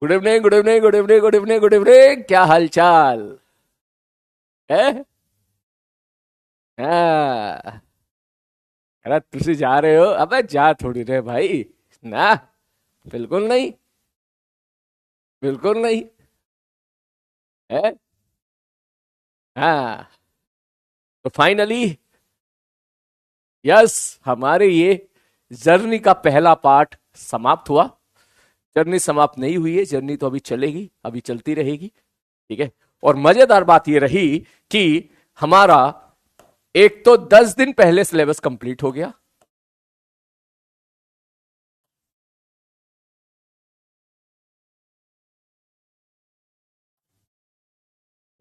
Good evening, good evening, good evening, good evening, good evening. क्या हालचाल है? हाँ। अरे तुसी जा रहे हो? अबे जा थोड़ी रहे भाई। ना, बिल्कुल नहीं, बिल्कुल नहीं है। हाँ। तो फाइनली, यस, हमारे ये जर्नी का पहला पार्ट समाप्त हुआ। जर्नी समाप्त नहीं हुई है, जर्नी तो अभी चलेगी, अभी चलती रहेगी। ठीक है। और मजेदार बात ये रही कि हमारा एक तो 10 दिन पहले सिलेबस कंप्लीट हो गया।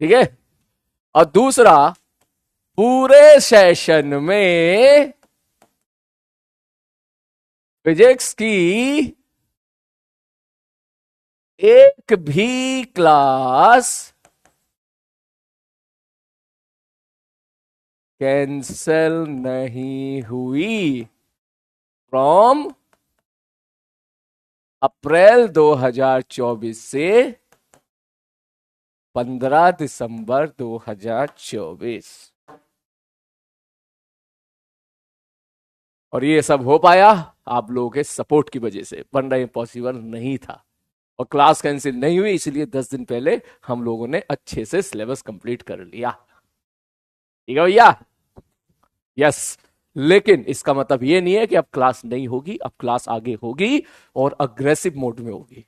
ठीक है। और दूसरा, पूरे सेशन में फिजिक्स की एक भी क्लास कैंसल नहीं हुई फ्रॉम अप्रैल 2024 से 15 दिसंबर 2024। और ये सब हो पाया आप लोगों के सपोर्ट की वजह से, वरना ये पॉसिबल नहीं था। और क्लास कैंसिल नहीं हुई, इसलिए 10 दिन पहले हम लोगों ने अच्छे से सिलेबस कंप्लीट कर लिया। ठीक है भैया? यस। लेकिन इसका मतलब ये नहीं है कि अब क्लास नहीं होगी, अब क्लास आगे होगी और अग्रेसिव मोड में होगी।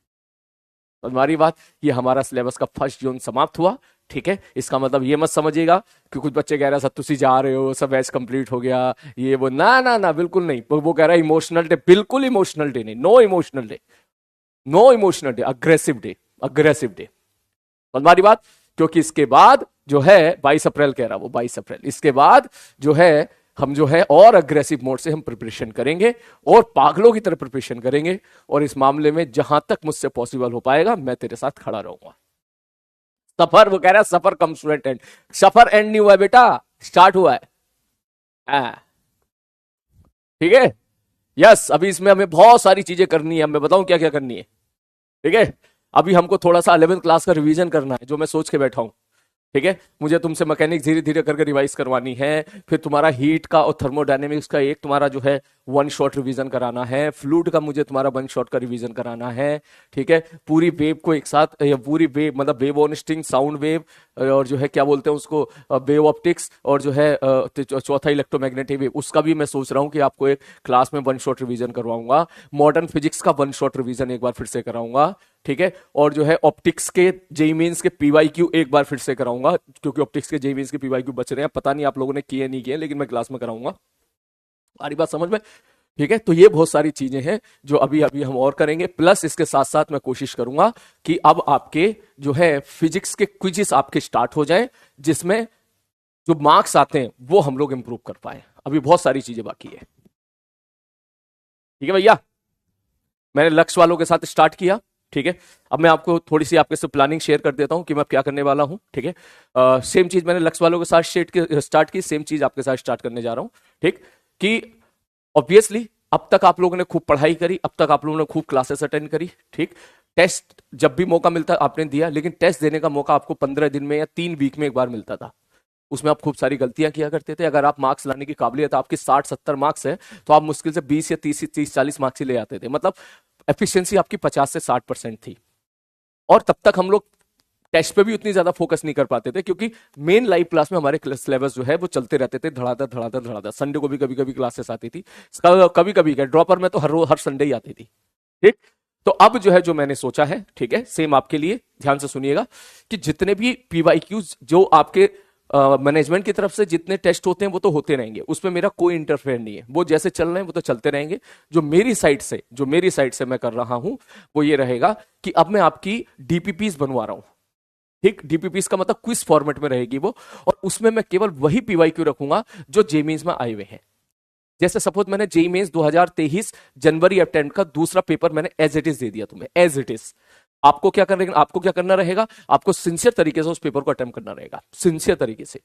तो हमारी बात, ये हमारा सिलेबस का फर्स्ट जोन समाप्त हुआ। ठीक है। इसका मतलब ये मत समझिएगा कि कुछ बच्चे कह रहे हैं सर तुसी जा रहे हो, सब बैच कंप्लीट हो गया, ये वो, ना ना ना, बिल्कुल नहीं। वो कह रहा है इमोशनल डे, बिल्कुल इमोशनल डे नहीं, no emotional day, no emotional day, aggressive day, aggressive day. हमारी बात, क्योंकि इसके बाद जो है 22 अप्रैल कह रहा, वो 22 अप्रैल, इसके बाद जो है हम जो है और अग्रेसिव मोड से हम प्रिपरेशन करेंगे और पागलों की तरह प्रिपरेशन करेंगे। और इस मामले में जहां तक मुझसे पॉसिबल हो पाएगा मैं तेरे साथ खड़ा रहूंगा। सफर, वो कह रहा है सफर कम टू एंड। सफर एंड नहीं हुआ है बेटा, स्टार्ट हुआ है। हाँ। ठीक है। यस, अभी इसमें हमें बहुत सारी चीजें करनी है, मैं बताऊं क्या क्या करनी है। ठीक है। अभी हमको थोड़ा सा 11th क्लास का रिवीजन करना है, जो मैं सोच के बैठा हूं। ठीक है। मुझे तुमसे मैकेनिक्स धीरे धीरे करके रिवाइज करवानी है। फिर तुम्हारा हीट का और थर्मोडायनेमिक्स का एक तुम्हारा जो है वन शॉट रिवीजन कराना है। फ्लूइड का मुझे तुम्हारा वन शॉट का रिवीजन कराना है। ठीक है। पूरी वेव को एक साथ, या पूरी वेव मतलब wave on string, sound wave, और जो है क्या बोलते हैं उसको, वेव ऑप्टिक्स, और जो है चौथा इलेक्ट्रोमैग्नेटिक वेव, उसका भी मैं सोच रहा हूँ कि आपको एक क्लास में वन शॉट रिवीजन करवाऊंगा। मॉडर्न फिजिक्स का वन शॉट रिवीजन एक बार फिर से कराऊंगा। ठीक है। और जो है ऑप्टिक्स के जेई मेंस के पीवाईक्यू एक बार फिर से कराऊंगा, क्योंकि ऑप्टिक्स के जेई मेंस के पीवाईक्यू बच रहे हैं, पता नहीं आप लोगों ने किए नहीं किए, लेकिन मैं क्लास में कराऊंगा। सारी बात समझ में? ठीक है। तो ये बहुत सारी चीजें हैं जो अभी अभी हम और करेंगे। प्लस इसके साथ साथ मैं कोशिश करूंगा कि अब आपके जो है फिजिक्स के क्विजेस आपके स्टार्ट हो जाएं, जिसमें जो मार्क्स आते हैं वो हम लोग इंप्रूव कर पाए। अभी बहुत सारी चीजें बाकी है। ठीक है भैया? मैंने लक्ष्य वालों के साथ स्टार्ट किया। ठीक है। अब मैं आपको थोड़ी सी आपके से प्लानिंग शेयर कर देता हूं कि मैं क्या करने वाला हूं। ठीक है। सेम चीज मैंने लक्ष्य वालों के साथ स्टार्ट की, सेम चीज आपके साथ स्टार्ट करने जा रहा हूं। ठीक। कि ऑब्वियसली अब तक आप लोगों ने खूब पढ़ाई करी, अब तक आप लोगों ने खूब क्लासेस अटेंड करी। ठीक। टेस्ट जब भी मौका मिलता आपने दिया, लेकिन टेस्ट देने का मौका आपको 15 दिन में या 3 वीक में एक बार मिलता था। उसमें आप खूब सारी गलतियां किया करते थे। अगर आप मार्क्स लाने की काबिलियत आपकी 60-70 मार्क्स है, तो आप मुश्किल से 20 या 30-40 मार्क्स ही ले आते थे। मतलब एफिशिएंसी आपकी 50 से 60% थी। और तब तक हम लोग टेस्ट पे भी उतनी ज्यादा फोकस नहीं कर पाते थे, क्योंकि मेन लाइव क्लास में हमारे सिलेबस जो है वो चलते रहते थे, धड़ाधड़ धड़ाधड़ धड़ाधड़। संडे को भी कभी कभी क्लासेस आती थी, कभी कभी क्या ड्रॉपर में तो हर संडे ही आती थी। ठीक। तो अब जो है जो मैंने सोचा है, ठीक है, सेम आपके लिए ध्यान से सुनिएगा, कि जितने भी पीवाईक्यूज जो आपके मैनेजमेंट की तरफ से जितने टेस्ट होते हैं वो तो होते रहेंगे, उसमें मेरा कोई इंटरफेयर नहीं है, वो जैसे चल रहे हैं वो तो चलते रहेंगे। जो मेरी साइड से मैं कर रहा हूं वो ये रहेगा कि अब मैं आपकी डीपीपीस बनवा रहा हूं। ठीक, डीपीपीस का मतलब क्विज फॉर्मेट में रहेगी वो, और उसमें मैं केवल वही पीवाईक्यू रखूंगा जो जेईई में आए हुए हैं। जैसे सपोज मैंने जेईई मेंस 2023 जनवरी अटेम्प्ट का दूसरा पेपर मैंने एज इट इज दे दिया तुम्हें, एज इट इज। आपको क्या करना रहेगा, आपको सिंसियर तरीके से उस पेपर को अटेम्प्ट करना रहेगा, सिंसियर तरीके से।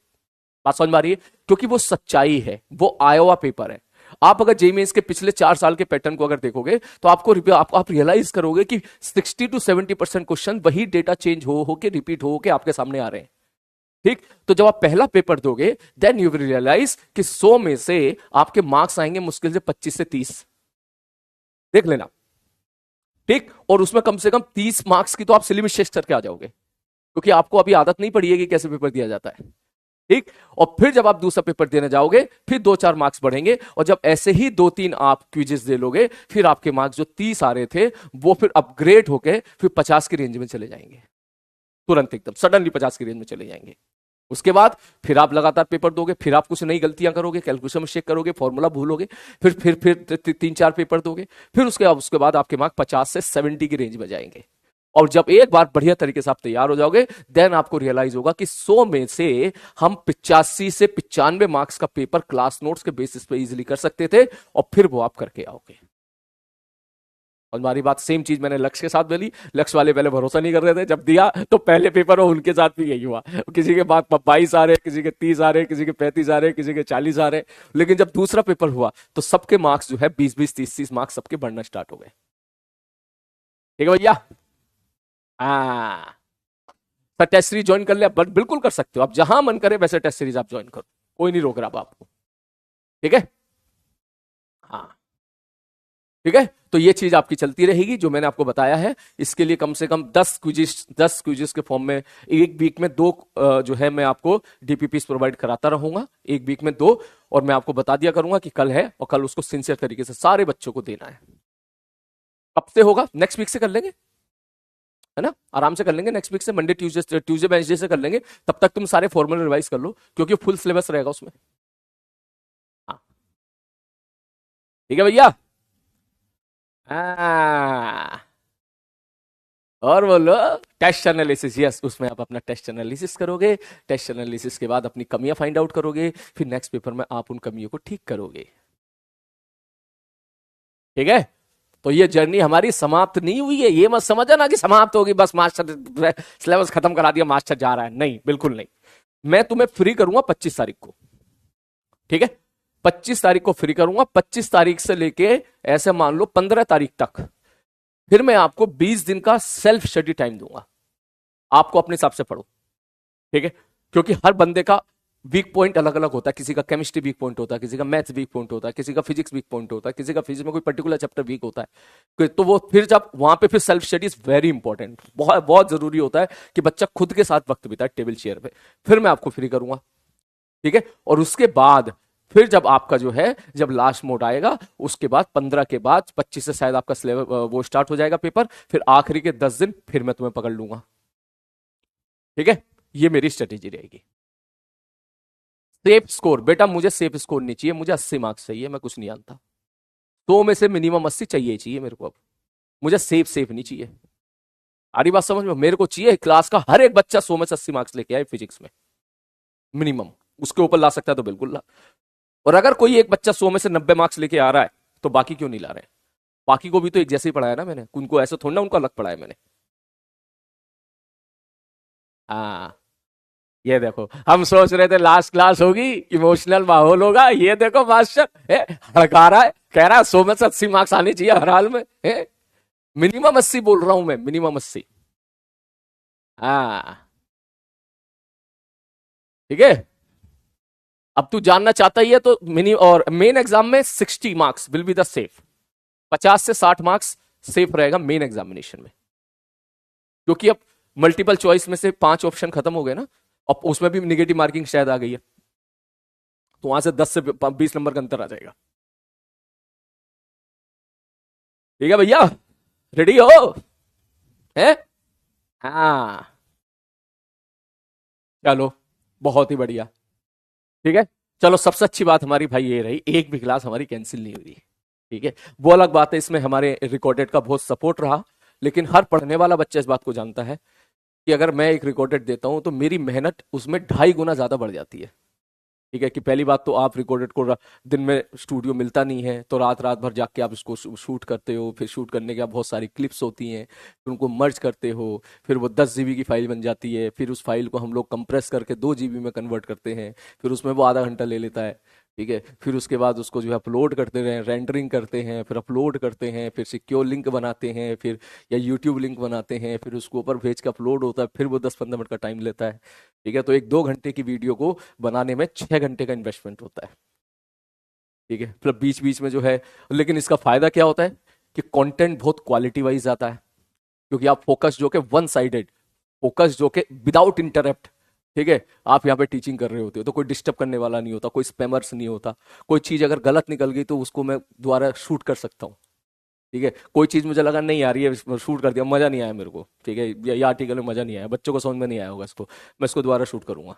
बात समझ में आ रही है? क्योंकि वो सच्चाई है, वो आया हुआ पेपर है। आप अगर जेईई मेंस के पिछले 4 साल के पैटर्न को अगर देखोगे तो आप रियलाइज करोगे कि 60 to 70% क्वेश्चन वही डेटा चेंज हो के रिपीट हो के आपके सामने आ रहे हैं। ठीक, तो जब आप पहला पेपर दोगे देन यू विल रियलाइज कि 100 में से आपके मार्क्स आएंगे मुश्किल से 25 से 30, देख लेना। ठीक, और उसमें कम से कम 30 मार्क्स की तो आप सिली मिस्टेक करके आ जाओगे, क्योंकि आपको अभी आदत नहीं पड़ी है कि कैसे पेपर दिया जाता है। ठीक, और फिर जब आप दूसरा पेपर देने जाओगे फिर 2-4 मार्क्स बढ़ेंगे, और जब ऐसे ही 2-3 आप क्विजेस दे लोगे फिर आपके मार्क्स जो 30 आ रहे थे वो फिर अपग्रेड होके फिर 50 की रेंज में चले जाएंगे, तुरंत एकदम सडनली 50 की रेंज में चले जाएंगे। उसके बाद फिर आप लगातार पेपर दोगे, फिर आप कुछ नई गलतियां करोगे, कैलकुलेशन मिस्टेक करोगे, फॉर्मूला भूलोगे, फिर 3-4 पेपर दोगे, फिर उसके बाद आपके मार्क 50 से 70 की रेंज में जाएंगे। और जब एक बार बढ़िया तरीके से आप तैयार हो जाओगे देन आपको रियलाइज होगा कि 100 में से हम 85 से 95 मार्क्स का पेपर क्लास नोट्स के बेसिस पे इजीली कर सकते थे, और फिर वो आप करके आओगे। और हमारी बात सेम चीज मैंने लक्ष्य के साथ बोली। लक्ष्य वाले पहले भरोसा नहीं कर रहे थे, जब दिया तो पहले पेपर वो उनके साथ भी यही हुआ, किसी के बाद 22 आ रहे, किसी के 30 आ रहे, किसी के 35 आ रहे, किसी के 40 आ रहे। लेकिन जब दूसरा पेपर हुआ तो सबके मार्क्स जो है 20-20, 30-30 मार्क्स सबके बढ़ना स्टार्ट हो गए। ठीक है भैया? हाँ, सर टेस्ट सीरीज ज्वाइन कर लिया, बट बिल्कुल कर सकते हो आप, जहां मन करे वैसे टेस्ट सीरीज आप ज्वाइन करो, कोई नहीं रोक रहा अब आपको। ठीक है? हाँ, ठीक है, तो ये चीज आपकी चलती रहेगी जो मैंने आपको बताया है। इसके लिए कम से कम 10 क्विजेस के फॉर्म में एक वीक में 2 जो है मैं आपको डीपीपीस प्रोवाइड कराता रहूंगा, एक वीक में 2। और मैं आपको बता दिया करूंगा कि कल है और कल उसको सिंसियर तरीके से सारे बच्चों को देना है। कब से होगा? नेक्स्ट वीक से कर लेंगे, है ना, आराम से कर लेंगे। नेक्स्ट वीक से मंडे ट्यूजडे वेडनेसडे से कर लेंगे। तब तक तुम सारे फॉर्मूले रिवाइज कर लो क्योंकि फुल सिलेबस रहेगा उसमें। हाँ, ठीक है भैया? हाँ, और बोलो। टेस्ट एनालिसिस, यस, उसमें आप अपना टेस्ट एनालिसिस करोगे। टेस्ट एनालिसिस के बाद अपनी कमियां फाइंड आउट करोगे, फिर नेक्स्ट पेपर में आप उन कमियों को ठीक करोगे। ठीक है, तो ये जर्नी हमारी समाप्त नहीं हुई है, ये मत समझना ना कि समाप्त होगी बस मास्टर सिलेबस खत्म करा दिया मास्टर जा रहा है, नहीं, बिल्कुल नहीं। मैं तुम्हें फ्री करूंगा 25 तारीख को। ठीक है, 25 तारीख को फ्री करूंगा। 25 तारीख से लेके ऐसे मान लो 15 तारीख तक फिर मैं आपको 20 दिन का सेल्फ स्टडी टाइम दूंगा। आपको अपने हिसाब से पढ़ो। ठीक है, क्योंकि हर बंदे का वीक पॉइंट अलग अलग होता है। किसी का केमिस्ट्री वीक पॉइंट होता है, किसी का मैथ्स वीक पॉइंट होता है, किसी का फिजिक्स वीक पॉइंट होता है, किसी का फिजिक्स में कोई पर्टिकुलर चैप्टर वीक होता है। तो वो फिर जब वहां पे फिर self study is very important, बहुत बहुत जरूरी होता है कि बच्चा खुद के साथ वक्त बिताए टेबल चेयर पे। फिर मैं आपको फ्री करूंगा। ठीक है, और उसके बाद फिर जब आपका जो है जब लास्ट मोड आएगा उसके बाद 15 के बाद 25 से शायद आपका सिलेबस वो स्टार्ट हो जाएगा पेपर, फिर आखिरी के 10 दिन फिर मैं तुम्हें पकड़ लूंगा। ठीक है, ये मेरी स्ट्रेटेजी रहेगी। सेफ स्कोर, बेटा मुझे सेफ स्कोर नहीं चाहिए, मुझे 80 मार्क्स चाहिए, मैं कुछ नहीं जानता। 100 में से मिनिमम 80 चाहिए ही चाहिए मेरे को। अब मुझे सेफ सेफ नहीं चाहिए। आरी बात समझ में? मेरे को चाहिए क्लास का हर एक बच्चा 100 में से 80 मार्क्स लेके आए फिजिक्स में मिनिमम। उसके ऊपर ला सकता है तो बिल्कुल ला। और अगर कोई एक बच्चा 100 में से 90 मार्क्स लेके आ रहा है तो बाकी क्यों नहीं ला रहे? बाकी को भी तो एक जैसे ही पढ़ाया ना मैंने, उनको ऐसे थोड़ा ना उनको अलग पढ़ाया मैंने। हाँ, ये देखो, हम सोच रहे थे लास्ट क्लास होगी, इमोशनल माहौल होगा, ये देखो मास्टर हड़का रहा है, कह रहा है 100 में से 80 मार्क्स आने चाहिए हर हाल में। मिनिमम 80 बोल रहा हूं मैं, मिनिमम 80। हाँ, ठीक है। अब तू जानना चाहता ही है तो मिनी और मेन एग्जाम में 60 marks will be the safe. 50 से 60 मार्क्स सेफ रहेगा मेन एग्जामिनेशन में, क्योंकि अब मल्टीपल चॉइस में से 5 ऑप्शन खत्म हो गए ना, और उसमें भी निगेटिव मार्किंग शायद आ गई है, तो वहां से 10 से 20 नंबर का अंतर आ जाएगा। ठीक है भैया, रेडी हो? है? हाँ, चलो बहुत ही बढ़िया। ठीक है, चलो सबसे अच्छी बात हमारी भाई ये रही, एक भी क्लास हमारी कैंसिल नहीं हुई। ठीक है, वो अलग बात है, इसमें हमारे रिकॉर्डेड का बहुत सपोर्ट रहा। लेकिन हर पढ़ने वाला बच्चा इस बात को जानता है कि अगर मैं एक रिकॉर्डेड देता हूं तो मेरी मेहनत उसमें 2.5 गुना ज्यादा बढ़ जाती है। ठीक है, कि पहली बात तो आप रिकॉर्डेड को दिन में स्टूडियो मिलता नहीं है, तो रात रात भर जाके आप इसको शूट करते हो, फिर शूट करने के बाद बहुत सारी क्लिप्स होती हैं, फिर उनको मर्ज करते हो, फिर वो 10 GB की फाइल बन जाती है, फिर उस फाइल को हम लोग कंप्रेस करके 2 GB में कन्वर्ट करते हैं, फिर उसमें वो आधा घंटा ले लेता है। ठीक है, फिर उसके बाद उसको जो है अपलोड करते रहे, रेंडरिंग करते हैं, फिर अपलोड करते हैं, फिर सिक्योर लिंक बनाते हैं, फिर या यूट्यूब लिंक बनाते हैं, फिर उसको ऊपर भेज के अपलोड होता है, फिर वो 10-15 मिनट का टाइम लेता है। ठीक है, तो एक 2 घंटे की वीडियो को बनाने में 6 घंटे का इन्वेस्टमेंट होता है। ठीक है, मतलब बीच बीच में जो है, लेकिन इसका फायदा क्या होता है कि कंटेंट बहुत क्वालिटी वाइज आता है, क्योंकि आप फोकस जो कि वन साइडेड, फोकस जो कि विदाउट इंटरप्ट। ठीक है, आप यहाँ पे टीचिंग कर रहे होते हो तो कोई डिस्टर्ब करने वाला नहीं होता, कोई स्पैमर्स नहीं होता, कोई चीज अगर गलत निकल गई तो उसको मैं दोबारा शूट कर सकता हूँ। ठीक है, कोई चीज मुझे लगा नहीं आ रही है, शूट कर दिया, मजा नहीं आया मेरे को, ठीक है, ये आर्टिकल में मजा नहीं आया, बच्चों को समझ में नहीं आया होगा इसको, मैं इसको दोबारा शूट करूंगा।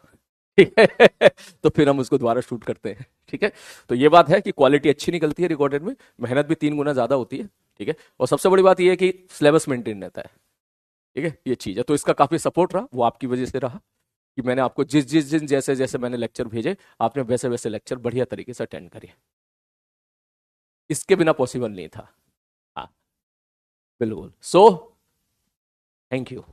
ठीक है तो फिर हम उसको दोबारा शूट करते हैं। ठीक है, तो ये बात है कि क्वालिटी अच्छी निकलती है रिकॉर्डेड में, मेहनत भी 3 गुना ज्यादा होती है। ठीक है, और सबसे बड़ी बात यह है कि सिलेबस मेंटेन रहता है। ठीक है, ये चीज है, तो इसका काफी सपोर्ट रहा, वो आपकी वजह से रहा कि मैंने आपको जिस जिस दिन जैसे जैसे मैंने लेक्चर भेजे, आपने वैसे वैसे लेक्चर बढ़िया तरीके से अटेंड करे। इसके बिना पॉसिबल नहीं था। हाँ, बिल्कुल। So thank you.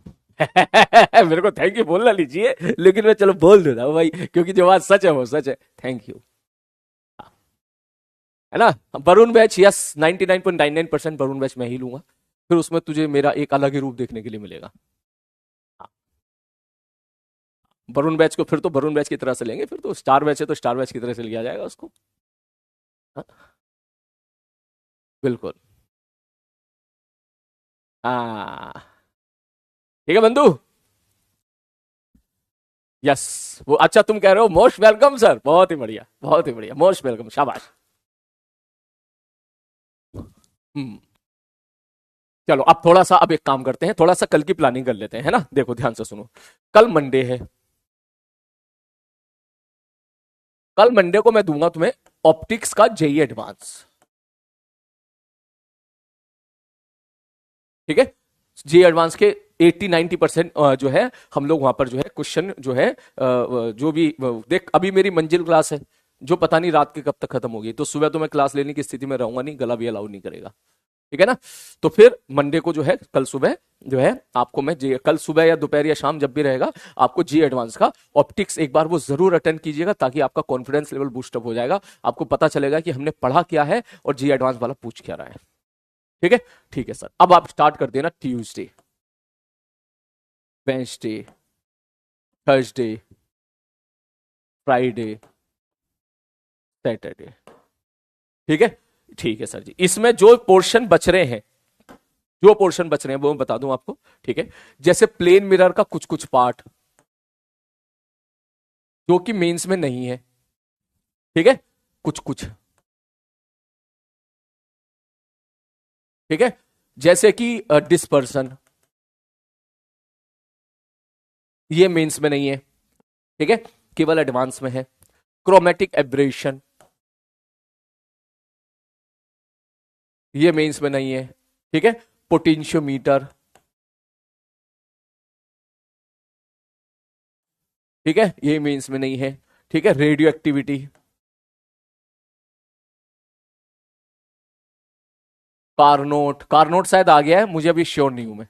मेरे को थैंक यू बोलना लीजिए, लेकिन मैं चलो बोल देता हूँ भाई, क्योंकि जो बात सच है वो सच है। थैंक यू, है ना। Varun batch, yes, 99.99% Varun batch मैं ही लूंगा, फिर उसमें तुझे मेरा एक अलग ही रूप देखने के लिए मिलेगा। हाँ, वरुण बैच को फिर तो वरुण बैच की तरह से लेंगे, फिर तो स्टार बैच है तो स्टार बैच की तरह से लिया जाएगा उसको। हाँ, बिल्कुल। हाँ, ठीक है बंधु। यस, वो अच्छा तुम कह रहे हो मोस्ट वेलकम सर, बहुत ही बढ़िया, बहुत ही बढ़िया, मोस्ट वेलकम, शाबाश। हम्म, चलो अब थोड़ा सा, अब एक काम करते हैं, थोड़ा सा कल की प्लानिंग कर लेते हैं, है ना। देखो ध्यान से सुनो, कल मंडे है, कल मंडे को मैं दूंगा तुम्हें ऑप्टिक्स का जेई एडवांस। ठीक है, जेई एडवांस के 80-90% जो है हम लोग वहां पर जो है क्वेश्चन जो है जो भी देख, अभी मेरी मंजिल क्लास है जो पता नहीं रात के कब तक खत्म होगी, तो सुबह तो मैं क्लास लेने की स्थिति में रहूंगा नहीं, गला भी अलाउ नहीं करेगा। ठीक है ना, तो फिर मंडे को जो है कल सुबह जो है आपको मैं जी, कल सुबह या दोपहर या शाम जब भी रहेगा, आपको जी एडवांस का ऑप्टिक्स एक बार वो जरूर अटेंड कीजिएगा, ताकि आपका कॉन्फिडेंस लेवल बूस्टअप हो जाएगा, आपको पता चलेगा कि हमने पढ़ा क्या है और जी एडवांस वाला पूछ क्या रहा है। ठीक है, ठीक है सर, अब आप स्टार्ट कर देना Tuesday, Wednesday, Thursday, Friday, Saturday. ठीक है, ठीक है सर जी, इसमें जो पोर्शन बच रहे हैं, जो पोर्शन बच रहे हैं वो मैं बता दूं आपको। ठीक है, जैसे प्लेन मिरर का कुछ कुछ पार्ट जो कि मेंस में नहीं है। ठीक है, कुछ कुछ। ठीक है, जैसे कि डिस्पर्सन, ये मेंस में नहीं है। ठीक है, केवल एडवांस में है। क्रोमेटिक एब्रेशन, ये मेंस में नहीं है। ठीक है, पोटेंशियोमीटर, ठीक है, ये मेंस में नहीं है। ठीक है, रेडियो एक्टिविटी, कारनोट, कारनोट शायद आ गया है, मुझे अभी श्योर नहीं हूं मैं।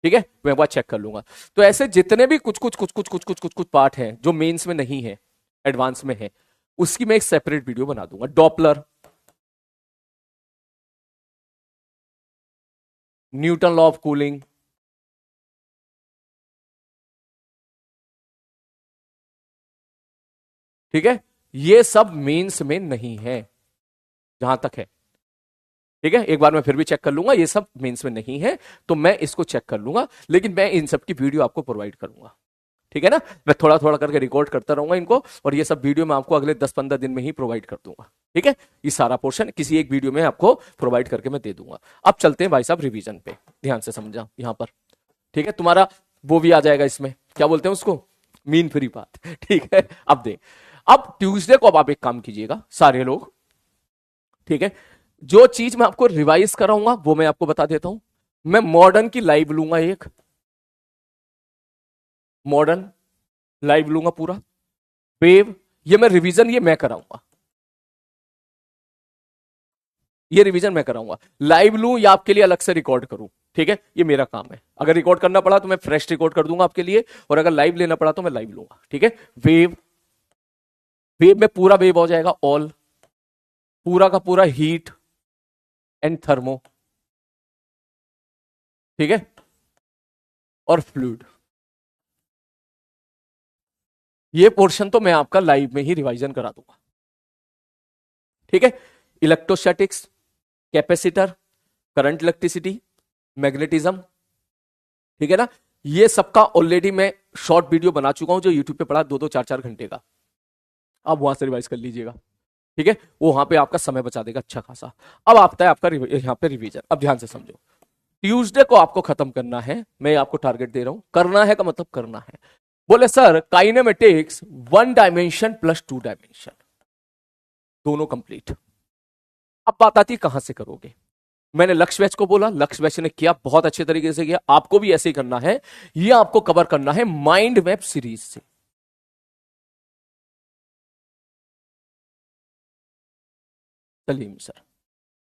ठीक है, मैं एक बार चेक कर लूंगा। तो ऐसे जितने भी कुछ कुछ कुछ कुछ कुछ कुछ कुछ कुछ पार्ट हैं जो मेंस में नहीं है, एडवांस में है, उसकी मैं एक सेपरेट वीडियो बना दूंगा। Doppler, Newton law of cooling, ठीक है, ये सब मेंस में नहीं है जहां तक है। ठीक है, एक बार मैं फिर भी चेक कर लूंगा, ये सब मेंस में नहीं है, तो मैं इसको चेक कर लूंगा, लेकिन मैं इन सब की वीडियो आपको प्रोवाइड करूंगा। ठीक है ना, मैं थोड़ा थोड़ा करके रिकॉर्ड करता रहूंगा इनको, और ये सब वीडियो मैं आपको अगले 10-15 दिन में ही प्रोवाइड कर दूंगा। ठीक है, ये सारा पोर्शन किसी एक वीडियो में आपको प्रोवाइड करके मैं दे दूंगा। अब चलते हैं भाई साहब रिवीजन पे, ध्यान से समझा यहां पर। ठीक है, तुम्हारा वो भी आ जाएगा इसमें, क्या बोलते हैं उसको, मीन फ्री बात, ठीक है। अब देख, अब ट्यूसडे को अब आप एक काम कीजिएगा सारे लोग, ठीक है। जो चीज मैं आपको रिवाइज कराऊंगा वो मैं आपको बता देता हूं। मैं मॉडर्न की लाइव लूंगा, एक मॉडर्न लाइव लूंगा पूरा। वेव, ये मैं रिवीजन ये मैं कराऊंगा, ये रिवीजन मैं कराऊंगा। लाइव लूं या आपके लिए अलग से रिकॉर्ड करूं, ठीक है, ये मेरा काम है। अगर रिकॉर्ड करना पड़ा तो मैं फ्रेश रिकॉर्ड कर दूंगा आपके लिए, और अगर लाइव लेना पड़ा तो मैं लाइव लूंगा, ठीक है। वेव, वेव में पूरा वेव हो जाएगा ऑल, पूरा का पूरा हीट एंड थर्मो, ठीक है, और फ्लूइड। ये पोर्शन तो मैं आपका लाइव में ही रिवाइजन करा दूंगा, ठीक है। Electrostatics, capacitor, current electricity, magnetism, ठीक है ना। ये सबका ऑलरेडी मैं शॉर्ट वीडियो बना चुका हूं जो यूट्यूब पे पड़ा 2-2 4-4 घंटे का, आप वहां से रिवाइज कर लीजिएगा, ठीक है। वो वहां पे आपका समय बचा देगा अच्छा खासा। अब आता है आपका यहां पे रिवीजन। अब ध्यान से समझो, ट्यूसडे को आपको खत्म करना है, मैं आपको टारगेट दे रहा हूं। करना है का मतलब करना है। बोले sir kinematics 1 dimension plus 2 dimension दोनों कंप्लीट। अब बात आती है कहां से करोगे। मैंने लक्ष्य बैच को बोला, लक्ष्य बैच ने किया, बहुत अच्छे तरीके से किया, आपको भी ऐसे ही करना है। ये आपको कवर करना है माइंड मैप सीरीज से। सलीम सर,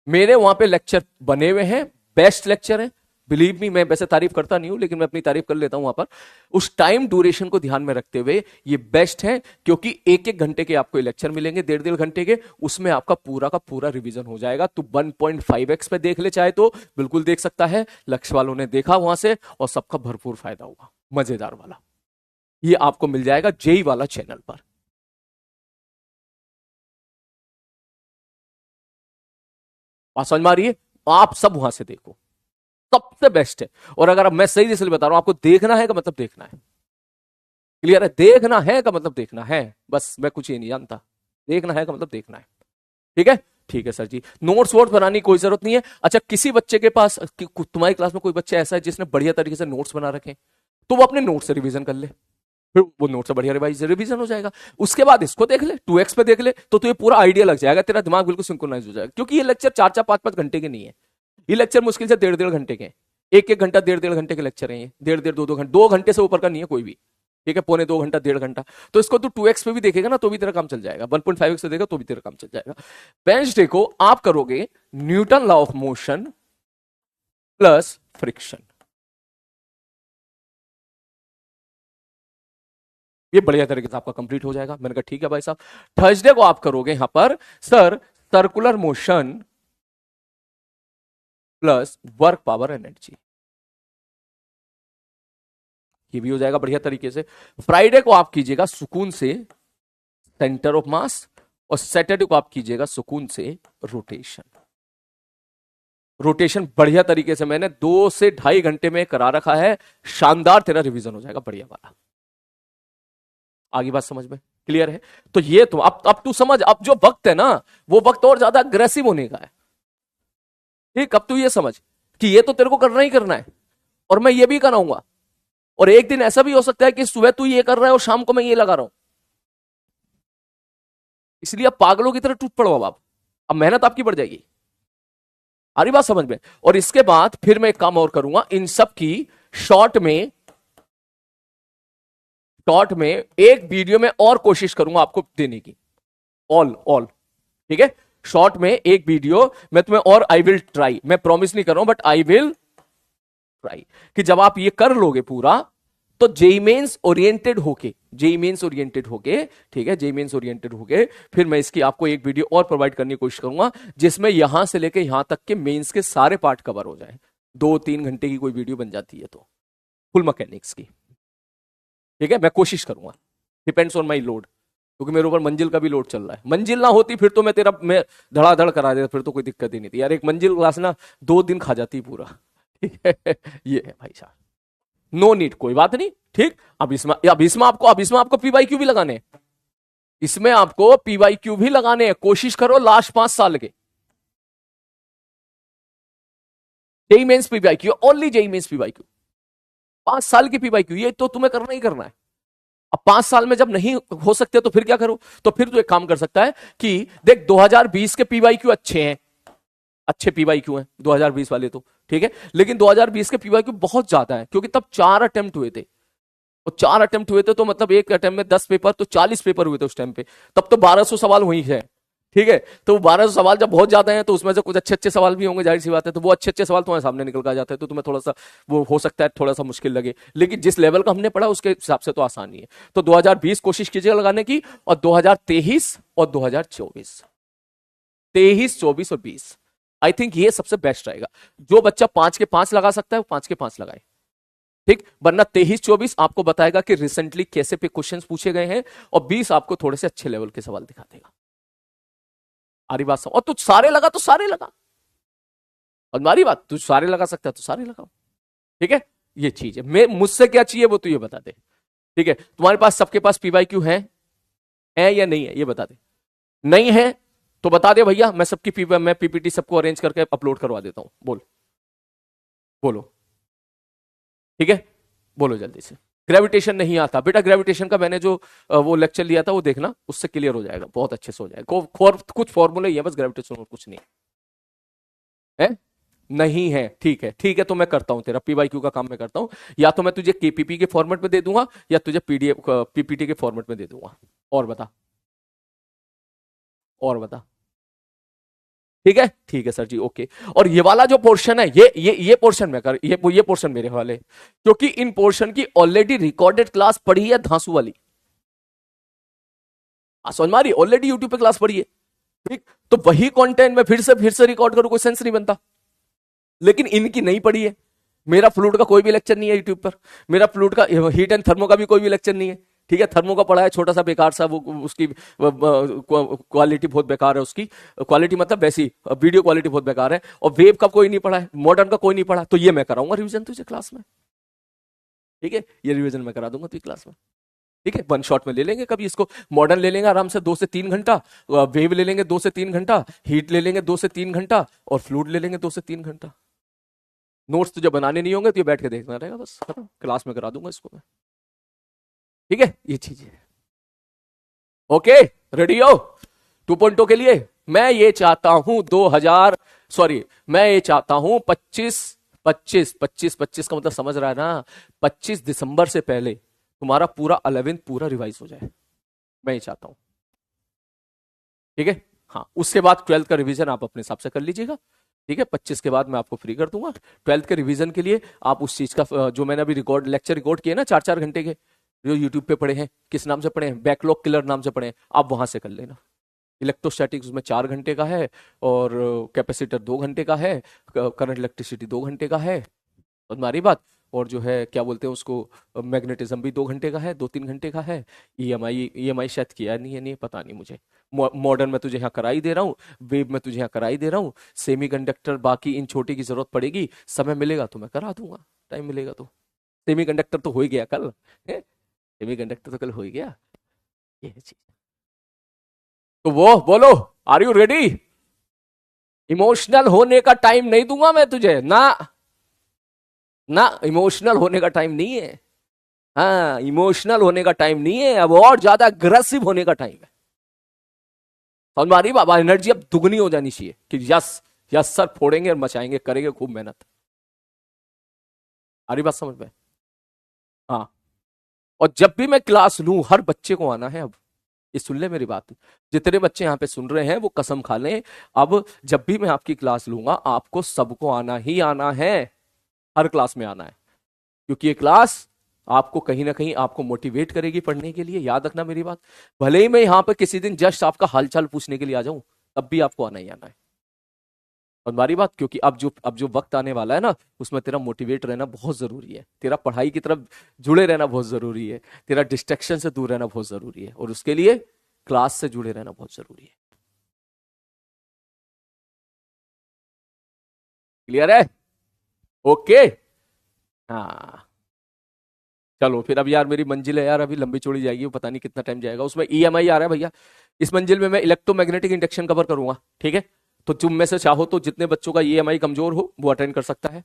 मेरे वहां पे लेक्चर बने हुए हैं, बेस्ट लेक्चर है, बिलीव मी। मैं वैसे तारीफ करता नहीं हूं लेकिन मैं अपनी तारीफ कर लेता हूं वहां पर। उस टाइम ड्यूरेशन को ध्यान में रखते हुए ये बेस्ट है, क्योंकि 1-1 घंटे के आपको लेक्चर मिलेंगे, 1.5-1.5 घंटे के, उसमें आपका पूरा का पूरा रिवीजन हो जाएगा। तो 1.5x पे देख ले चाहे तो बिल्कुल देख सकता है, लक्ष्य वालों ने देखा वहां से और सबका भरपूर फायदा हुआ, मजेदार वाला। ये आपको मिल जाएगा जेई वाला चैनल पर। बात समझ में आ रही है? आप सब वहां से देखो, सबसे बेस्ट है। और अगर अब मैं सही इसलिए बता रहा हूं, आपको देखना है का मतलब देखना है, क्लियर है? देखना है का मतलब देखना है, बस मैं कुछ ये नहीं जानता। देखना है का मतलब देखना है, ठीक है। ठीक है सर जी, नोट्स वोट्स बनाने की कोई जरूरत नहीं है। अच्छा, किसी बच्चे के पास तुम्हारी क्लास में कोई बच्चा ऐसा है जिसने बढ़िया तरीके से नोट्स बना रखे, तो वो अपने नोट्स से रिवीजन कर ले, फिर वो नोट से बढ़िया रिवीजन हो जाएगा। उसके बाद इसको देख ले, 2x पे देख ले, तो तुझे पूरा आइडिया लग जाएगा, तेरा दिमाग बिल्कुल सिंक्रोनाइज हो जाएगा। क्योंकि ये लेक्चर 4-4 5-5 घंटे के नहीं है, ये लेक्चर मुश्किल से 1.5-1.5 घंटे के हैं। 1-1 घंटा 1.5-1.5 घंटे के लेक्चर है ये, 1.5-1.5 2-2 घंटे, 2 घंटे से ऊपर का नहीं है कोई भी, ठीक है। पौने 2 घंटा 1.5 घंटा, तो इसको तू 2x पे भी देखेगा ना तो भी तेरा काम चल जाएगा, 1.5x से देखेगा तो भी तेरा काम चल जाएगा। वेडनेसडे को आप करोगे Newton law of motion plus friction, ये बढ़िया तरीके से आपका कंप्लीट हो जाएगा। मैंने कहा ठीक है भाई साहब। थर्सडे को आप करोगे यहां पर sir circular motion plus work power energy, ये भी हो जाएगा बढ़िया तरीके से। फ्राइडे को आप कीजिएगा सुकून से सेंटर ऑफ मास, और सैटरडे को आप कीजिएगा सुकून से रोटेशन। रोटेशन बढ़िया तरीके से मैंने 2 से 2.5 घंटे में करा रखा है, शानदार तेरा रिवीजन हो जाएगा बढ़िया वाला। आगे बात समझ में क्लियर है? तो ये तो अब तू समझ, अब जो वक्त है ना वो वक्त और ज्यादा अग्रेसिव होने का है, ठीक। अब तू ये समझ कि ये तो तेरे को करना ही करना है, और मैं ये भी कराऊंगा। और एक दिन ऐसा भी हो सकता है कि सुबह तू ये कर रहा है और शाम को मैं ये लगा रहा हूं, इसलिए अब पागलों की तरह टूट पड़ो। अब मेहनत आपकी बढ़ जाएगी। आ रही बात समझ में? और इसके बाद फिर मैं एक काम और करूंगा, इन सब की शॉर्ट में एक वीडियो में और कोशिश करूंगा आपको देने की, ऑल ठीक है। शॉर्ट में एक वीडियो मैं तुम्हें, और आई विल ट्राई, मैं प्रॉमिस नहीं कर रहा हूं बट आई विल ट्राई, कि जब आप ये कर लोगे पूरा तो जेई मेंस ओरिएंटेड होके, ठीक है, जेई मेंस ओरिएंटेड होके फिर मैं इसकी आपको एक वीडियो और प्रोवाइड करने की कोशिश करूंगा, जिसमें यहां से लेके यहां तक के मेंस के सारे पार्ट कवर हो जाए। 2-3 घंटे की कोई वीडियो बन जाती है तो, फुल मैकेनिक्स की, ठीक है। मैं कोशिश करूंगा, डिपेंड्स ऑन माई लोड, क्योंकि मेरे ऊपर मंजिल का भी लोड चल रहा है। मंजिल ना होती फिर तो मैं धड़ाधड़ करा देता, फिर तो कोई दिक्कत ही नहीं थी यार। एक मंजिल क्लास ना 2 दिन खा जाती पूरा, ठीक है। ये है भाई साहब, नो नीड, कोई बात नहीं, ठीक। अब इसमें आपको पीवाईक्यू भी लगाने हैं, इसमें आपको पीवाईक्यू भी लगाने हैं। कोशिश करो लास्ट 5 साल के JEE Mains PYQ, only JEE Mains PYQ, 5 साल की पीवाईक्यू, ये तो तुम्हें करना ही करना है। अब 5 साल में जब नहीं हो सकते तो फिर क्या करो? तो फिर तो एक काम कर सकता है कि देख 2020 के पीवाईक्यू अच्छे हैं, अच्छे पीवाईक्यू हैं 2020 वाले तो, ठीक है, लेकिन 2020 के पीवाईक्यू बहुत ज्यादा है क्योंकि तब 4 अटेम्प्ट हुए थे, और 4 अटेम्प्ट हुए थे तो मतलब एक अटेम्प्ट में 10 पेपर, तो 40 पेपर हुए थे उस टाइम पे, तब तो 1200 सवाल हुई है, ठीक है। तो 1200 सवाल जब बहुत ज्यादा हैं तो उसमें से कुछ अच्छे अच्छे सवाल भी होंगे, जाहिर सी बात है, तो वो अच्छे अच्छे सवाल तुम्हारे सामने निकल कर आ जाते हैं, तो तुम्हें थोड़ा सा वो हो सकता है थोड़ा सा मुश्किल लगे, लेकिन जिस लेवल का हमने पढ़ा उसके हिसाब से तो आसान ही है। तो 2020 कोशिश कीजिएगा लगाने की, और 2023 और 2024, 23, 24 और 20, आई थिंक ये सबसे बेस्ट रहेगा। जो बच्चा 5 के 5 लगा सकता है वो 5 के 5 लगाए, ठीक, वरना 23, 24 आपको बताएगा कि रिसेंटली कैसे पे क्वेश्चंस पूछे गए हैं, और 20 आपको थोड़े से अच्छे लेवल के सवाल दिखा देगा। आरी बात समझ? और तू सारे लगा तो सारे लगा, और हमारी बात, तू सारे लगा सकता है तो सारे लगाओ, ठीक है। ये चीज है, मैं मुझसे क्या चाहिए वो तू ये बता दे, ठीक है। तुम्हारे पास सबके पास पीवाईक्यू है या नहीं है ये बता दे, नहीं है तो बता दे भैया, मैं सबकी मैं पीपीटी सबको अरेंज करके अपलोड करवा देता हूं, बोल, बोलो, ठीक है, बोलो जल्दी से। ग्रेविटेशन नहीं आता बेटा, ग्रेविटेशन का मैंने जो वो लेक्चर लिया था वो देखना, उससे क्लियर हो जाएगा, बहुत अच्छे से हो जाएगा, कुछ फॉर्मूले ही है बस ग्रेविटेशन और कुछ नहीं है, नहीं है, ठीक है, ठीक है, तो मैं करता हूं तेरा पीवाईक्यू का काम मैं करता हूं, या तो मैं तुझे केपीपी के फॉर्मेट में दे दूंगा या तुझे पीडीएफ पीपीटी के फॉर्मेट में दे दूंगा, और बता, और बता, ठीक है सर जी, ओके। और ये वाला जो पोर्शन है, ये पोर्शन में कर, ये पोर्शन मेरे वाले, क्योंकि इन पोर्शन की ऑलरेडी रिकॉर्डेड क्लास पढ़ी है धांसू वाली, समझ मारी, ऑलरेडी यूट्यूब पे क्लास पढ़ी है, ठीक, तो वही कंटेंट में फिर से रिकॉर्ड करूं, कोई सेंस नहीं बनता, लेकिन इनकी नहीं पढ़ी है। मेरा फ्लूइड का कोई भी लेक्चर नहीं है यूट्यूब पर, मेरा फ्लूइड का हीट एंड थर्मो का भी कोई भी लेक्चर नहीं है, ठीक है। थर्मो का पढ़ा है छोटा सा बेकार सा, वो उसकी क्वालिटी बहुत बेकार है, उसकी क्वालिटी मतलब वैसी वीडियो क्वालिटी बहुत बेकार है, और वेब का कोई नहीं पढ़ा है, मॉडर्न का कोई नहीं पढ़ा, तो ये मैं कराऊंगा रिवीजन तुझे क्लास में, ठीक है, ये रिवीजन मैं करा दूंगा तुझे क्लास में, ठीक है। 1 शॉट में ले लेंगे, कभी इसको मॉडर्न ले लेंगे आराम से 2 से 3 घंटा, वेव ले लेंगे 2 से 3 घंटा, हीट ले लेंगे 2 से 3 घंटा, और फ्लूइड ले लेंगे 2 से 3 घंटा। नोट्स तुझे बनाने नहीं होंगे, तो ये बैठ के देखना रहेगा बस, खत्म, क्लास में करा दूंगा इसको मैं, ठीक है, ये चीज है, ओके, रेडी हो 2.0 के लिए? मैं ये चाहता हूं 2000, सॉरी, मैं ये चाहता हूं 25 का मतलब समझ रहा है ना, 25 दिसंबर से पहले तुम्हारा पूरा 11th पूरा रिवाइज हो जाए, मैं ये चाहता हूं, ठीक है। हाँ, उसके बाद 12th का रिवीजन आप अपने हिसाब से कर लीजिएगा, ठीक है। 25 के बाद मैं आपको फ्री कर दूंगा 12th के रिवीजन के लिए। आप उस चीज का जो मैंने अभी लेक्चर रिकॉर्ड किए ना 4-4 घंटे के, जो यूट्यूब पे पढ़े हैं, किस नाम से पढ़े हैं, बैकलॉग किलर नाम से पढ़े हैं, आप वहां से कर लेना। इलेक्ट्रोस्टैटिक्स उसमें 4 घंटे का है, और कैपेसिटर 2 घंटे का है, करंट इलेक्ट्रिसिटी 2 घंटे का है, और हमारी बात, और जो है क्या बोलते हैं उसको, मैग्नेटिज्म भी 2 घंटे का है, 2-3 घंटे का है। ईएमआई शायद किया नहीं है, नहीं पता नहीं मुझे। मॉडर्न में तुझे यहाँ कराई दे रहा हूँ, वेब में तुझे यहाँ कराई दे रहा हूँ, सेमी कंडक्टर बाकी इन छोटी की जरूरत पड़ेगी, समय मिलेगा तो मैं करा दूंगा, टाइम मिलेगा तो। सेमी कंडक्टर तो हो ही गया कल, सेमी कंडक्टर तो कल हो ही गया, ये चीज। तो वो बोलो, आर यू रेडी? इमोशनल होने का टाइम नहीं दूंगा मैं तुझे ना, ना इमोशनल होने का टाइम नहीं है, हाँ, इमोशनल होने का टाइम नहीं है, अब और ज्यादा अग्रेसिव होने का टाइम है। और हमारी बाबा एनर्जी अब दुगनी हो जानी चाहिए कि यस यस सर, फोड़ेंगे और मचाएंगे, करेंगे खूब मेहनत। आ रही बात समझ में? हाँ, और जब भी मैं क्लास लूं हर बच्चे को आना है, अब ये सुन ले मेरी बात, जितने बच्चे यहाँ पे सुन रहे हैं वो कसम खा लें, अब जब भी मैं आपकी क्लास लूंगा आपको सबको आना ही आना है, हर क्लास में आना है, क्योंकि ये क्लास आपको कहीं ना कहीं आपको मोटिवेट करेगी पढ़ने के लिए। याद रखना मेरी बात, भले ही मैं यहाँ पे किसी दिन जस्ट आपका हालचाल पूछने के लिए आ जाऊं, तब भी आपको आना ही आना है। और हमारी बात, क्योंकि अब जो वक्त आने वाला है ना, उसमें तेरा मोटिवेट रहना बहुत जरूरी है, तेरा पढ़ाई की तरफ जुड़े रहना बहुत जरूरी है, तेरा डिस्ट्रैक्शन से दूर रहना बहुत जरूरी है, और उसके लिए क्लास से जुड़े रहना बहुत जरूरी है। क्लियर है? ओके, हाँ, चलो फिर। अब यार मेरी मंजिल है यार, अभी लंबी चौड़ी जाएगी, वो पता नहीं कितना टाइम जाएगा, उसमें ईएमआई आ रहा है भैया। इस मंजिल में मैं इलेक्ट्रोमैग्नेटिक इंडक्शन कवर करूंगा, ठीक है। तो तुम में से चाहो तो जितने बच्चों का ईएमआई कमजोर हो वो अटेंड कर सकता है,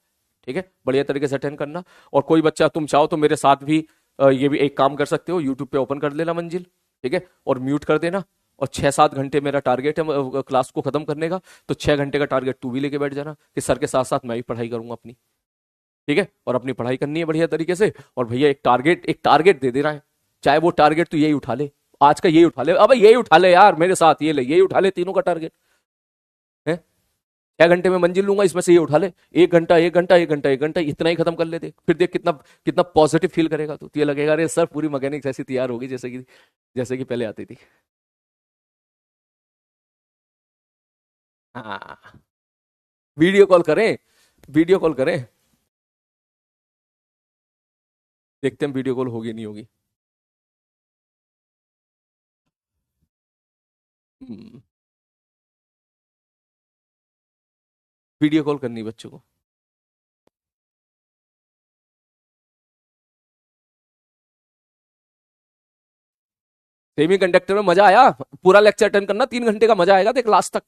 ठीक है, बढ़िया तरीके से अटेंड करना। और कोई बच्चा तुम चाहो तो मेरे साथ भी ये भी एक काम कर सकते हो, यूट्यूब पे ओपन कर लेना मंजिल, ठीक है, और म्यूट कर देना। और 6-7 घंटे मेरा टारगेट है क्लास को खत्म करने का, तो 6 घंटे का टारगेट तू भी लेके बैठ जाना कि सर के साथ साथ मैं भी पढ़ाई करूंगा अपनी, ठीक है, और अपनी पढ़ाई करनी है बढ़िया तरीके से। और भैया एक टारगेट दे देना है, चाहे वो टारगेट तू यही उठा ले, आज का यही उठा ले, अब यही उठा ले यार मेरे साथ, ये ले यही उठा ले, तीनों का टारगेट है। 6 घंटे में मंजिल लूंगा, इसमें से ये उठा ले, 1 घंटा 1 घंटा 1 घंटा 1 घंटा इतना ही खत्म कर ले, देख फिर देख कितना कितना पॉजिटिव फील करेगा तू, तो ये लगेगा अरे सर पूरी मैकेनिक्स ऐसी तैयार होगी जैसे कि पहले आती थी। हाँ, वीडियो कॉल करें, वीडियो कॉल करें, देखते हैं वीडियो कॉल होगी नहीं होगी। हम्म, वीडियो कॉल करनी बच्चों को। सेमी कंडक्टर में मजा आया, पूरा लेक्चर अटेंड करना, 3 घंटे का मजा आएगा देख लास्ट तक,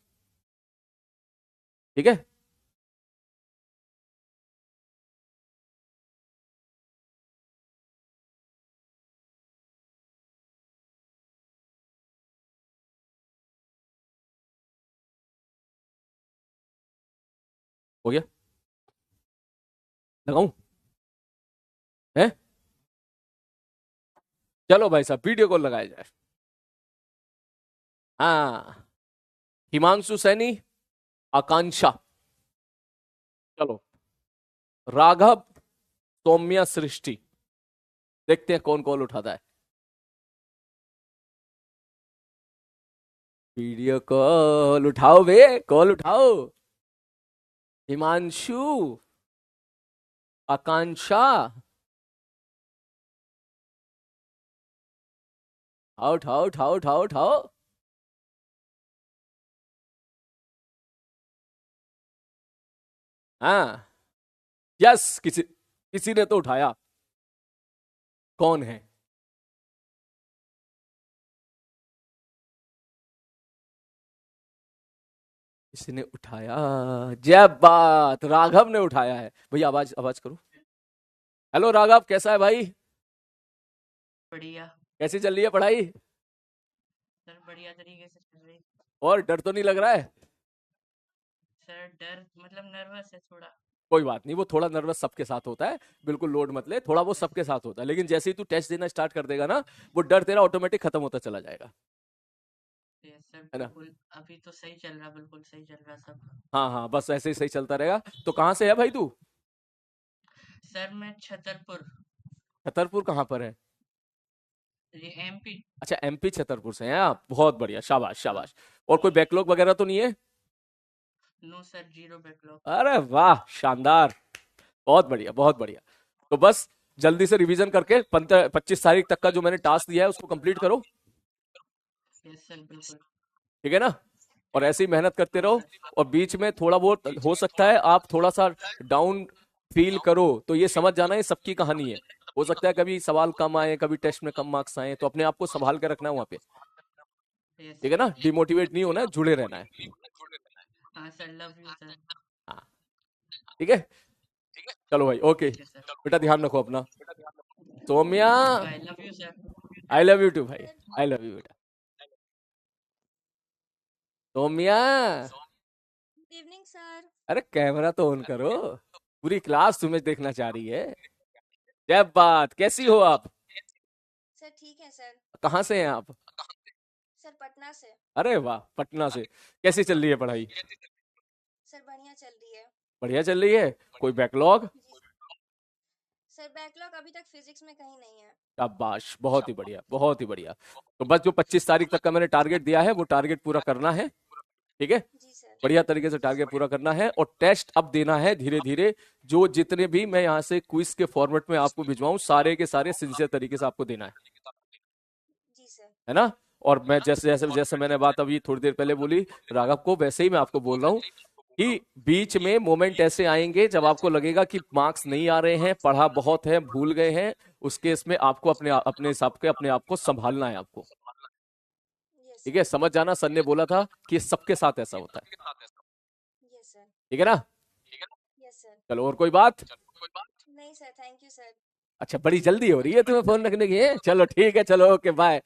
ठीक है। हो गया, लगाऊं है, चलो भाई साहब वीडियो कॉल लगाया जाए। हाँ, हिमांशु सैनी, आकांक्षा, चलो, राघव, सौम्या, सृष्टि, देखते हैं कौन कॉल उठाता है। वीडियो कॉल उठाओ बे, कॉल उठाओ। हिमांशु, आकांक्षा, उठाओ उठाओ उठाओ उठाओ उठाओ। हाँ, यस, किसी किसी ने तो उठाया, कौन है? किसी ने उठाया, जय बात, राघव ने उठाया है। भैया आवाज आवाज करो। हेलो राघव, कैसा है भाई? बढ़िया। कैसी चल रही है पढ़ाई? सर बढ़िया तरीके से चल रही। और डर तो नहीं लग रहा है? सर डर मतलब नर्वस है थोड़ा। कोई बात नहीं, वो थोड़ा नर्वस सबके साथ होता है, बिल्कुल लोड मत ले, थोड़ा वो सबके साथ होता है, लेकिन जैसे ही तू टेस्ट देना स्टार्ट कर देगा ना, वो डर तेरा ऑटोमेटिक खत्म होता चला जाएगा, यस सर है ना। बिल्कुल, अभी तो सही चल रहा, बिल्कुल सही चल रहा सब। हाँ हाँ, बस ऐसे ही सही चलता रहेगा। तो कहाँ से है भाई तू? सर मैं छतरपुर। छतरपुर कहाँ पर है? ये एमपी। अच्छा, एमपी छतरपुर से हैं आप, बहुत बढ़िया, शाबाश हाँ। शाबाश। और कोई बैकलॉग वगैरह तो नहीं है? No sir, zero backlog. अरे वाह, शानदार, बहुत बढ़िया बहुत बढ़िया। तो बस जल्दी से रिवीजन करके 25 तारीख तक का जो मैंने टास्क दिया है उसको कंप्लीट करो, यस सर बिल्कुल। ठीक है ना। और ऐसे ही मेहनत करते हाँ रहो। सर। और बीच में थोड़ा बहुत हो सकता है आप थोड़ा सा डाउन फील करो, तो ये समझ जाना ये सबकी कहानी है। हो सकता है कभी सवाल कम आए, कभी टेस्ट में कम मार्क्स आए, तो अपने आप को संभाल के रखना है वहां पे, यस ठीक है सर। ना, डिमोटिवेट नहीं होना है, जुड़े रहना है। हाँ सर, लव यू सर। हाँ, ठीक है, चलो भाई, ओके ठीक है सर। बेटा, ध्यान रखो अपना। Saumya, I love you sir. I love you too भाई, आई लव यू बेटा। Saumya, good evening sir. अरे कैमरा तो ऑन करो, पूरी क्लास तुम्हें देखना चाह रही है। जय बात, कैसी हो आप? सर ठीक है सर। कहाँ से हैं आप? सर पटना से। अरे वाह, पटना से। कैसी चल रही है पढ़ाई? सर बढ़िया चल रही है। बढ़िया चल रही है, कोई बैकलॉग? जी सर, बैकलॉग अभी तक फिजिक्स में कहीं नहीं है। शाबाश, बहुत ही बढ़िया बहुत ही बढ़िया। तो बस जो 25 तारीख तक का मैंने टारगेट दिया है वो टारगेट पूरा करना है, ठीक है, जी सर। बढ़िया तरीके से टारगेट पूरा करना है। और टेस्ट अब देना है धीरे धीरे, जो जितने भी मैं यहाँ से क्विज के फॉर्मेट में आपको भिजवाऊं सारे के सारे सिंसियर तरीके से आपको देना जी सर। है ना। और मैं जैसे जैसे जैसे मैंने बात अभी थोड़ी देर पहले बोली राघव को, वैसे ही मैं आपको बोल रहा हूँ कि बीच में मोमेंट ऐसे आएंगे जब आपको लगेगा कि मार्क्स नहीं आ रहे हैं, पढ़ा बहुत है, भूल गए हैं, उस केस में आपको अपने अपने हिसाब के अपने आप को संभालना है आपको, यस ठीक सर। है। समझ जाना, सर ने बोला था कि सबके साथ ऐसा होता है, यस सर। ठीक है ना। Yes sir. चलो, और कोई बात? नहीं सर, थैंक यू सर। अच्छा, बड़ी जल्दी हो रही है तुम्हें फोन रखने की है? चलो ठीक है, चलो ओके बाय।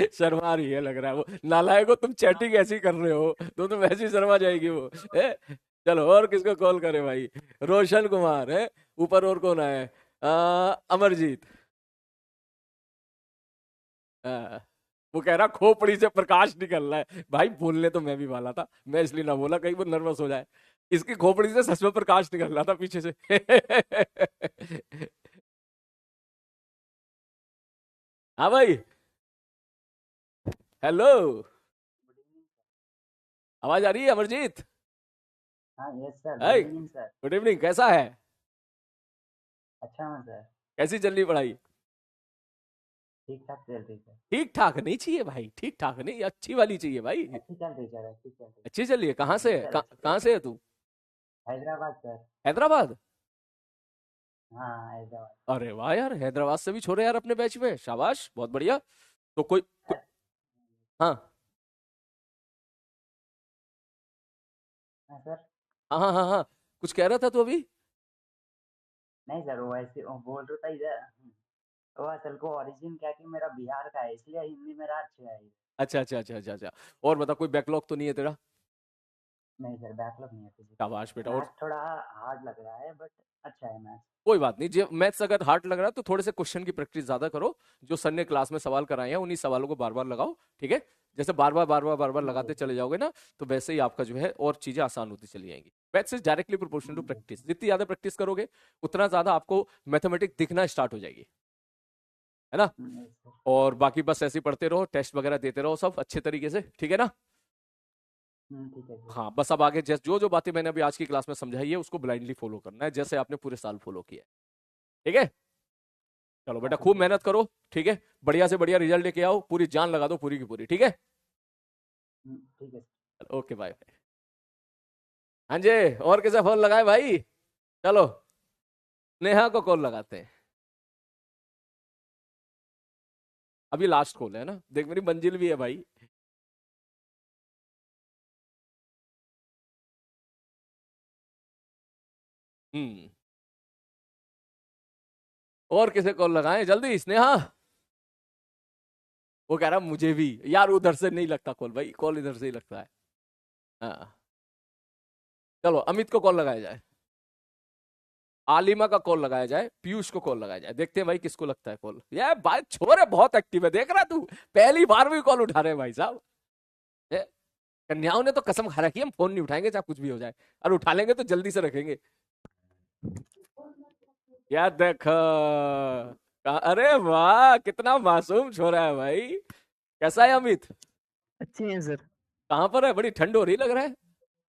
शर्मा रही है लग रहा है वो। नालायक हो तुम, चैटिंग ऐसी कर रहे हो तो वैसे ही शर्मा जाएगी वो है? चलो और किसको कॉल करे भाई? रोशन कुमार है ऊपर, और कौन आया है? अमरजीत। हाँ, वो कह रहा खोपड़ी से प्रकाश निकल रहा है। भाई बोलने तो मैं भी वाला था, मैं इसलिए ना बोला कहीं वो नर्वस हो जाए। इसकी खोपड़ी से सच में प्रकाश निकल रहा था पीछे से। हाँ भाई। हेलो। आवाज आ रही है अमरजीत? हाँ yes sir, hi. Good evening sir. Good evening, कैसा है? अच्छा हूँ सर। कैसी चल रही पढ़ाई? ठीक ठाक चल रही सर। ठीक ठाक नहीं चाहिए भाई, ठीक ठाक नहीं, अच्छी वाली चाहिए भाई। अच्छी चल रही सर, अच्छी चल रही। अच्छी चल रही है? कहाँ से जी है? सर, अच्छी चल कहाँ रही। से है तू? हैदराबाद सर। हैदराबाद? हाँ हैदराबाद। अरे वाह यार, हैदराबाद से भी छोड़े यार अपने बैच में, शाबाश, बहुत बढ़िया। तो सर। हाँ हाँ सर। हाँ हाँ हाँ हाँ, कुछ कह रहा था तू अभी? नहीं सर, वो ऐसे वो बोल रहा था इधर। वो असल को ओरिजिन क्या कि मेरा बिहार का है, इसलिए हिंदी मेरा अच्छा है। अच्छा अच्छा अच्छा अच्छा अच्छा। और बता, कोई बैकलॉग तो नहीं है तेरा? नहीं सर, बैकलॉग नहीं है फिजिक्स में। शाबाश बेटा। और मैथ्स थोड़ा हार्ड लग रहा है बट अच्छा है मैथ्स। कोई बात नहीं, जो मैथ्स अगर हार्ड लग रहा है तो थोड़े से क्वेश्चन की प्रैक्टिस ज्यादा करो। जो सर ने क्लास में सवाल कराए हैं उन्हीं सवालों को बार बार लगाओ, ठीक है? जैसे बार बार ठीक है लगाते सर। चले जाओगे ना, तो वैसे ही आपका जो है और चीजें आसान होती चली जाएंगी। Maths is directly proportional to ठीक प्रैक्टिस। जितनी ज्यादा प्रैक्टिस करोगे उतना ज्यादा आपको मैथमेटिक्स दिखना स्टार्ट हो जाएगी, है ना? yes, sir. और बाकी बस ऐसे ही पढ़ते रहो, टेस्ट वगैरह देते रहो सब अच्छे तरीके से, ठीक है ना? ठीक है सर। हाँ, बस अब आगे जैसे जो जो बातें मैंने अभी आज की क्लास में समझाई है उसको ब्लाइंडली फॉलो करना है, जैसे आपने पूरे साल फॉलो किया है, ठीक है? चलो हाँ बेटा, ठीक खूब है सर। मेहनत करो, ठीक है? बढ़िया से बढ़िया रिजल्ट लेके आओ, पूरी जान लगा दो पूरी की पूरी, ठीक है? ठीक है सर। Okay bye. हाँ जी, और किसे फोन लगाए भाई? चलो नेहा को कॉल लगाते हैं। अभी लास्ट कॉल है ना, देख मेरी मंजिल भी है भाई। हम्म। और किसे कॉल लगाएं जल्दी, स्नेहा। वो कह रहा मुझे भी यार, उधर से नहीं लगता कॉल भाई, कॉल इधर से ही लगता है। हाँ, चलो अमित को कॉल लगाया जाए, आलिमा का कॉल लगाया जाए, पीयूष को कॉल लगाया जाए, देखते हैं भाई किसको लगता है कॉल। यार भाई छोरे बहुत एक्टिव है, देख रहा तू, पहली बार भी कॉल उठा रहे हैं भाई साहब। ये, कन्याओं ने तो कसम खा रखी है हम फोन नहीं उठाएंगे चाहे कुछ भी हो जाए, और उठा लेंगे तो जल्दी से रखेंगे। यार देखो, अरे वाह कितना मासूम छोरा है भाई। कैसा है अमित? अच्छे हैं सर। कहाँ पर है? बड़ी ठंड हो रही लग रहा है।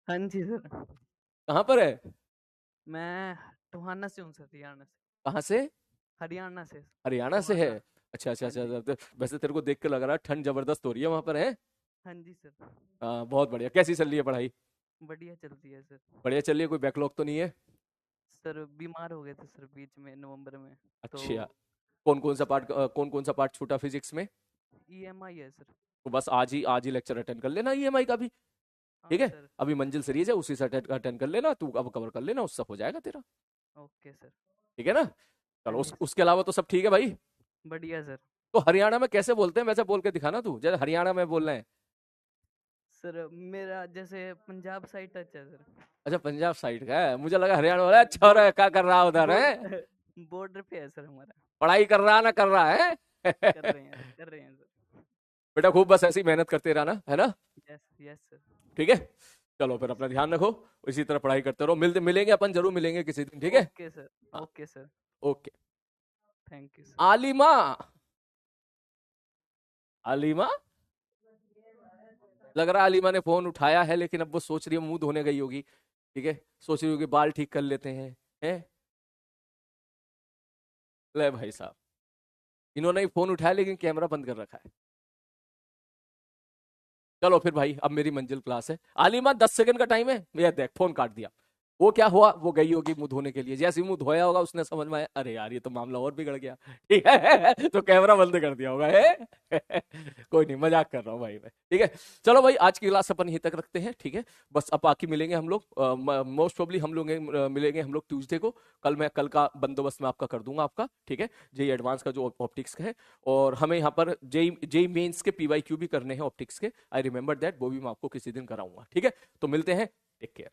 हाँ जी सर। कहाँ पर है? मैं टोहाना से हूँ सर, हरियाणा से। कहाँ से? हरियाणा से। हरियाणा से है? टोहाना। अच्छा अच्छा हाँ अच्छा जी। अच्छा। तो वैसे तेरे को देख के लग रहा है ठंड जबरदस्त हो रही है वहां पर, है? हाँ जी सर। हाँ बहुत बढ़िया। कैसी चल रही है पढ़ाई? बढ़िया चलती है सर। बढ़िया चल रही है, कोई बैकलॉग तो नहीं है? सर बीमार हो गए थे सर बीच में नवंबर में। तो अच्छा, कौन कौन सा पार्ट छूटा फिजिक्स में? ईएमआई है सर। तो बस आज ही लेक्चर अटेंड कर लेना ईएमआई का भी, हाँ ठीक है? सर। अभी मंजिल सीरीज है उसी से अटेंड कर लेना, तू अब कवर कर लेना, उससे हो जाएगा तेरा, ओके सर। ठीक है ना? हाँ चलो जी सर। उसके अलावा तो सब ठीक है भाई। बढ़िया सर। तो हरियाणा में कैसे बोलते हैं वैसे बोल के दिखाना तू, जैसे हरियाणा में बोल रहे हैं। सर मेरा जैसे पंजाब साइड टच है सर। अच्छा पंजाब साइड का है, मुझे लगा हरियाणा वाला। अच्छा रहा, क्या कर रहा है उधर है? बॉर्डर पे है सर हमारा। पढ़ाई कर रहा ना कर रहा है? कर रहे हैं सर। बेटा खूब बस ऐसी मेहनत करते रहना, है ना? Yes yes sir. ठीक है, चलो फिर अपना ध्यान रखो, इसी तरह पढ़ाई करते रहो, मिलेंगे अपन, जरूर मिलेंगे किसी दिन, ठीक है? Okay sir. हाँ, okay sir. Okay. Thank you sir. Alima, Alima, लग रहा है आलिमा ने फोन उठाया है, लेकिन अब वो सोच रही है, मुंह धोने गई होगी, ठीक है? सोच रही होगी बाल ठीक कर लेते हैं? ले भाई साहब, इन्होंने ही फोन उठाया लेकिन कैमरा बंद कर रखा है। चलो फिर भाई, अब मेरी मंजिल क्लास है। आलिमा 10 सेकंड का टाइम है, भैया देख फोन काट दिया। वो क्या हुआ, वो गई होगी मुंह धोने के लिए, जैसे ही मुंह धोया होगा उसने समझ में आया अरे यार ये तो मामला और बिगड़ गया, ठीक है तो कैमरा बंद कर दिया होगा कोई नहीं, मजाक कर रहा हूँ भाई मैं, ठीक है। चलो भाई आज की क्लास अपन यहीं तक रखते हैं, ठीक है। बस अब बाकी मिलेंगे हम लोग, मोस्ट प्रोबेबली हम लोग मिलेंगे हम लोग ट्यूसडे को। कल का बंदोबस्त मैं आपका कर दूंगा आपका, ठीक है। जेई एडवांस का जो ऑप्टिक्स का है, और हमें यहाँ पर जेई मेंस के PYQ भी करने हैं ऑप्टिक्स के, आई रिमेंबर दैट, वो भी मैं आपको किसी दिन कराऊंगा, ठीक है। तो मिलते हैं, टेक केयर।